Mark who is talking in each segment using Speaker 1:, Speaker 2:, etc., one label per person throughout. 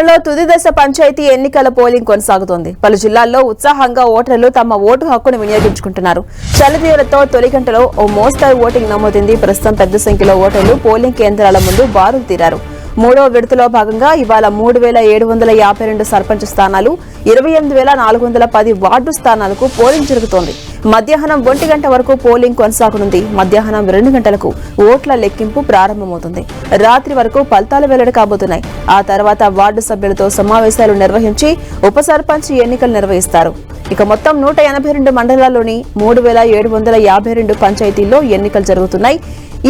Speaker 1: జిల్లాలో తుది దశ పంచాయతీ ఎన్నికల పోలింగ్ కొనసాగుతోంది. పలు జిల్లాల్లో ఉత్సాహంగా ఓటర్లు తమ ఓటు హక్కును వినియోగించుకుంటున్నారు. చలితీవ్రతో తొలి గంటలో ఓ మోస్తరు ఓటింగ్ నమోదైంది. ప్రస్తుతం పెద్ద సంఖ్యలో ఓటర్లు పోలింగ్ కేంద్రాల ముందు బారులు తీరారు. మూడో విడతలో భాగంగా ఇవాళ 3752 సర్పంచ్ స్థానాలు, 28410 వార్డు స్థానాలకు పోలింగ్ జరుగుతోంది. మధ్యాహ్నం 1 గంట వరకు పోలింగ్ కొనసాగనుంది. మధ్యాహ్నం 2 గంటలకు ఓట్ల లెక్కింపు ప్రారంభమవుతుంది. రాత్రి వరకు ఫలితాలు వెల్లడి కాబోతున్నాయి. ఆ తర్వాత వార్డు సభ్యులతో సమావేశాలు నిర్వహించి ఉప సర్పంచ్ ఎన్నికలు నిర్వహిస్తారు. ఇక మొత్తం 182 మండలాల్లోని 3752 పంచాయతీల్లో ఎన్నికలు జరుగుతున్నాయి.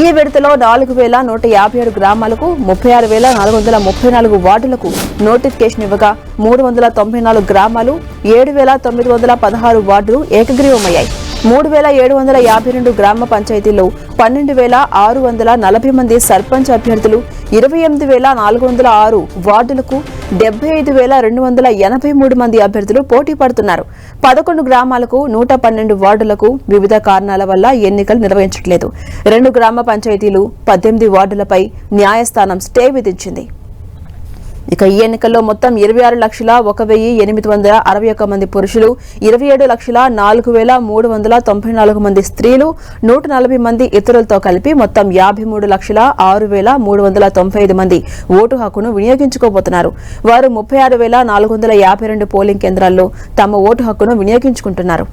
Speaker 1: ఈ విడతలో 4157 గ్రామాలకు 36434 వార్డులకు నోటిఫికేషన్ ఇవ్వగా 394 గ్రామాలు 7916 వార్డులు ఏకగ్రీవమయ్యాయి. 3752 గ్రామ పంచాయతీల్లో 12640 మంది సర్పంచ్ అభ్యర్థులు, 28406 వార్డులకు 75283 మంది అభ్యర్థులు పోటీ పడుతున్నారు. 11 గ్రామాలకు 112 వార్డులకు వివిధ కారణాల వల్ల ఎన్నికలు నిర్వహించట్లేదు. 2 గ్రామ పంచాయతీలు 18 వార్డులపై న్యాయస్థానం స్టే విధించింది. ఇక ఈ ఎన్నికల్లో మొత్తం 26,01,861 మంది పురుషులు, 27,04,394 మంది స్త్రీలు, 140 మంది ఇతరులతో కలిపి మొత్తం 53,06,395 మంది ఓటు హక్కును వినియోగించుకోబోతున్నారు. వారు 36,452 పోలింగ్ కేంద్రాల్లో తమ ఓటు హక్కును వినియోగించుకుంటున్నారు.